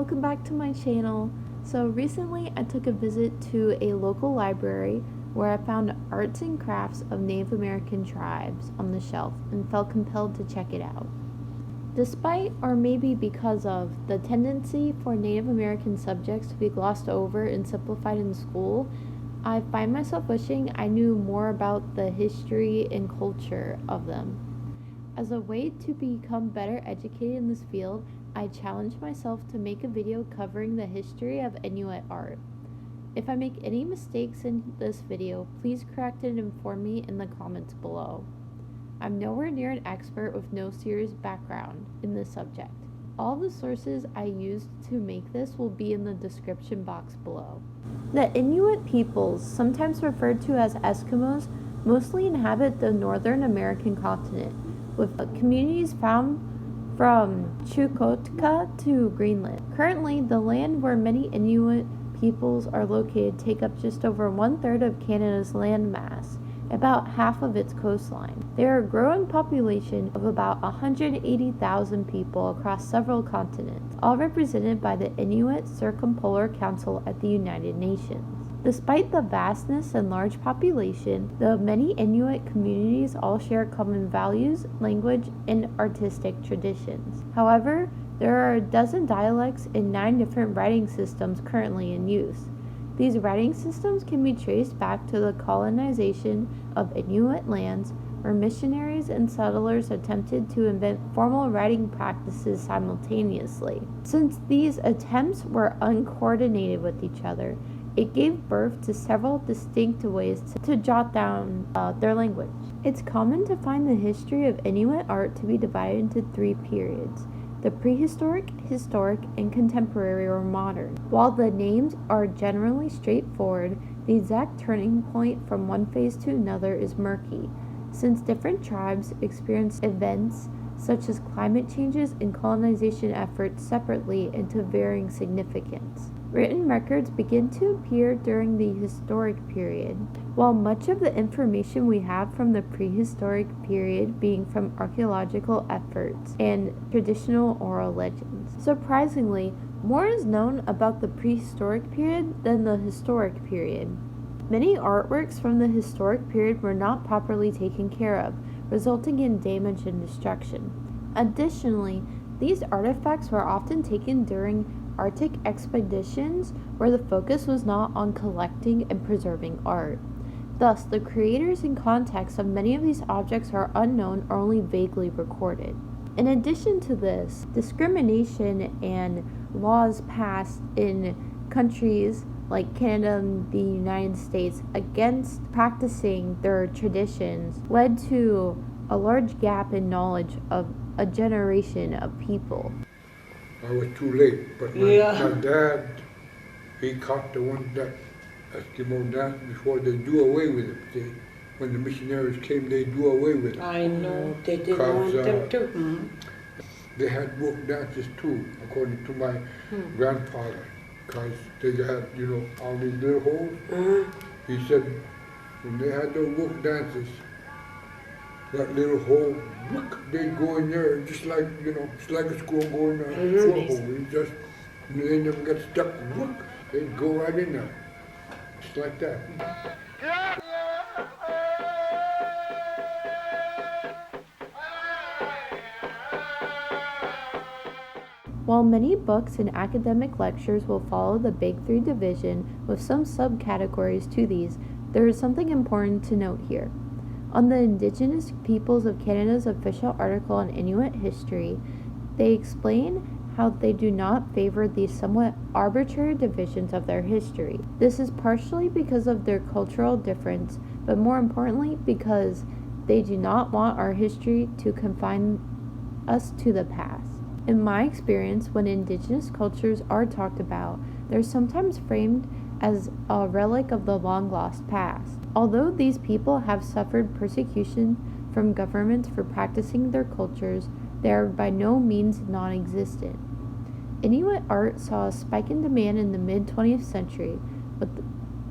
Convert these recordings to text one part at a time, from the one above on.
welcome back to my channel. So recently I took a visit to a local library where I found arts and crafts of Native American tribes on the shelf and felt compelled to check it out. Despite, or maybe because of, the tendency for Native American subjects to be glossed over and simplified in school, I find myself wishing I knew more about the history and culture of them. As a way to become better educated in this field, I challenged myself to make a video covering the history of Inuit art. If I make any mistakes in this video, please correct and inform me in the comments below. I'm nowhere near an expert with no serious background in this subject. All the sources I used to make this will be in the description box below. The Inuit peoples, sometimes referred to as Eskimos, mostly inhabit the northern American continent, with communities found from Chukotka to Greenland. Currently, the land where many Inuit peoples are located take up just over 1/3 of Canada's landmass, about half of its coastline. They are a growing population of about 180,000 people across several continents, all represented by the Inuit Circumpolar Council at the United Nations. Despite the vastness and large population, the many Inuit communities all share common values, language, and artistic traditions. However, there are a dozen dialects and 9 different writing systems currently in use. These writing systems can be traced back to the colonization of Inuit lands, where missionaries and settlers attempted to invent formal writing practices simultaneously. Since these attempts were uncoordinated with each other, it gave birth to several distinct ways to jot down their language. It's common to find the history of Inuit art to be divided into 3 periods: the prehistoric, historic, and contemporary or modern. While the names are generally straightforward, the exact turning point from one phase to another is murky, since different tribes experience events such as climate changes and colonization efforts separately and to varying significance. Written records begin to appear during the historic period, while much of the information we have from the prehistoric period being from archaeological efforts and traditional oral legends. Surprisingly, more is known about the prehistoric period than the historic period. Many artworks from the historic period were not properly taken care of, resulting in damage and destruction. Additionally, these artifacts were often taken during Arctic expeditions where the focus was not on collecting and preserving art. Thus, the creators and context of many of these objects are unknown or only vaguely recorded. In addition to this, discrimination and laws passed in countries like Canada and the United States against practicing their traditions led to a large gap in knowledge of a generation of people. I was too late, but my dad, he caught the one that Eskimo dance before they do away with it. When the missionaries came, they do away with it. I know, they didn't want them to. They had wolf dances too, according to my grandfather, because they had, all these little holes. He said when they had those wolf dances, that little hole, look, they'd go in there just like, it's like a squirrel going in a hole. They never got stuck. Look, they'd go right in there. Just like that. While many books and academic lectures will follow the Big 3 division with some subcategories to these, there is something important to note here. On the Indigenous Peoples of Canada's official article on Inuit history, they explain how they do not favor these somewhat arbitrary divisions of their history. This is partially because of their cultural difference, but more importantly because they do not want our history to confine us to the past. In my experience, when Indigenous cultures are talked about, they're sometimes framed as a relic of the long-lost past. Although these people have suffered persecution from governments for practicing their cultures, they are by no means non-existent. Inuit art saw a spike in demand in the mid-20th century, with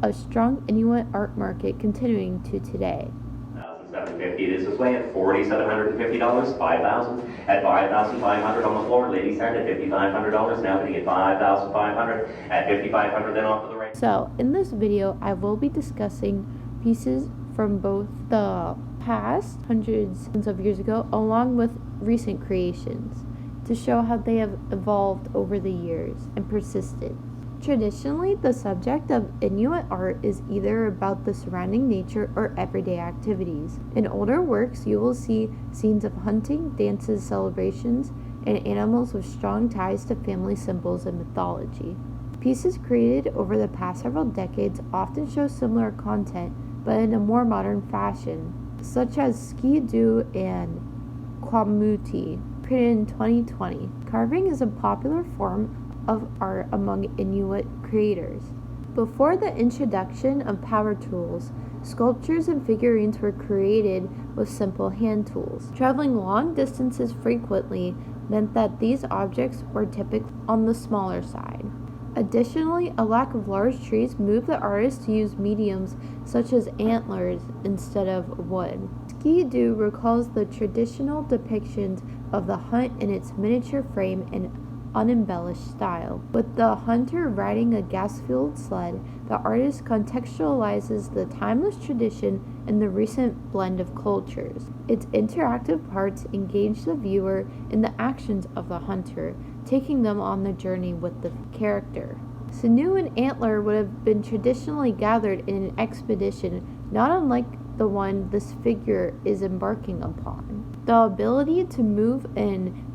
a strong Inuit art market continuing to today. He's got $750 it is this way. At $4,750, $5,000. At $5,500 on the floor, ladies start at $5,500. Now getting at $5,500. At $5,500, then off to the right. So, in this video, I will be discussing pieces from both the past, hundreds of years ago, along with recent creations, to show how they have evolved over the years and persisted. Traditionally, the subject of Inuit art is either about the surrounding nature or everyday activities. In older works, you will see scenes of hunting, dances, celebrations, and animals with strong ties to family symbols and mythology. Pieces created over the past several decades often show similar content, but in a more modern fashion, such as Ski-Doo and Kwamuti, created in 2020. Carving is a popular form of art among Inuit creators. Before the introduction of power tools, sculptures and figurines were created with simple hand tools. Traveling long distances frequently meant that these objects were typically on the smaller side. Additionally, a lack of large trees moved the artist to use mediums such as antlers instead of wood. Ski-Doo recalls the traditional depictions of the hunt in its miniature frame and unembellished style. With the hunter riding a gas-fueled sled, the artist contextualizes the timeless tradition and the recent blend of cultures. Its interactive parts engage the viewer in the actions of the hunter, taking them on the journey with the character. Sinew and antler would have been traditionally gathered in an expedition, not unlike the one this figure is embarking upon. The ability to move and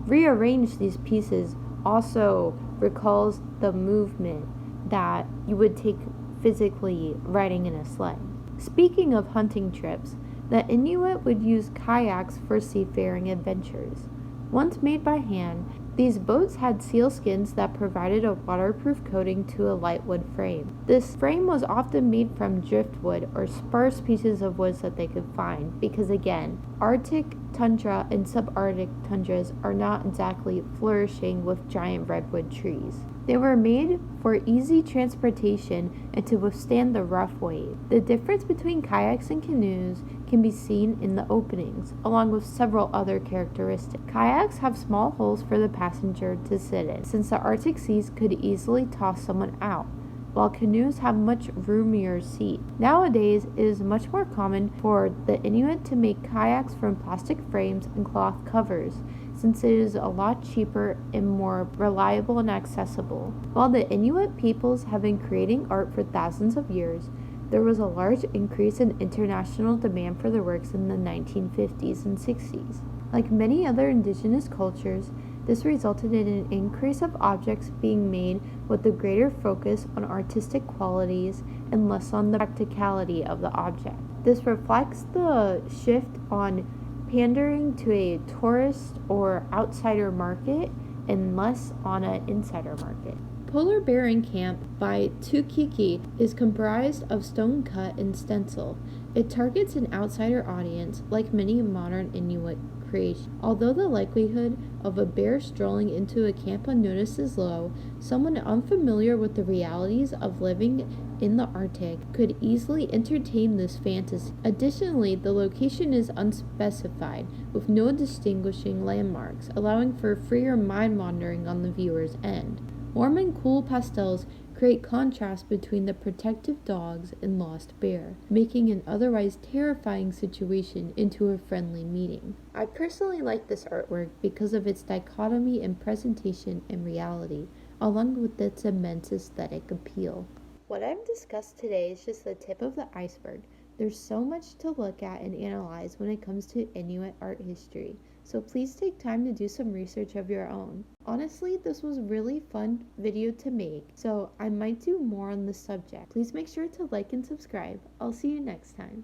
rearrange these pieces also recalls the movement that you would take physically riding in a sled. Speaking of hunting trips, the Inuit would use kayaks for seafaring adventures. Once made by hand, these boats had sealskins that provided a waterproof coating to a light wood frame. This frame was often made from driftwood or sparse pieces of woods that they could find, because again, Arctic tundra and subarctic tundras are not exactly flourishing with giant redwood trees. They were made for easy transportation and to withstand the rough wave. The difference between kayaks and canoes can be seen in the openings, along with several other characteristics. Kayaks have small holes for the passenger to sit in, since the Arctic seas could easily toss someone out, while canoes have much roomier seats. Nowadays, it is much more common for the Inuit to make kayaks from plastic frames and cloth covers, since it is a lot cheaper and more reliable and accessible. While the Inuit peoples have been creating art for thousands of years, there was a large increase in international demand for their works in the 1950s and 60s. Like many other indigenous cultures, this resulted in an increase of objects being made with a greater focus on artistic qualities and less on the practicality of the object. This reflects the shift on pandering to a tourist or outsider market and less on an insider market. Polar Bearing Camp by Tukiki is comprised of stone cut and stencil. It targets an outsider audience, like many modern Inuit creations. Although the likelihood of a bear strolling into a camp unnoticed is low, someone unfamiliar with the realities of living in the Arctic could easily entertain this fantasy. Additionally, the location is unspecified, with no distinguishing landmarks, allowing for freer mind wandering on the viewer's end. Warm and cool pastels create contrast between the protective dogs and lost bear, making an otherwise terrifying situation into a friendly meeting. I personally like this artwork because of its dichotomy in presentation and reality, along with its immense aesthetic appeal. What I've discussed today is just the tip of the iceberg. There's so much to look at and analyze when it comes to Inuit art history, so please take time to do some research of your own. Honestly, this was a really fun video to make, so I might do more on this subject. Please make sure to like and subscribe. I'll see you next time.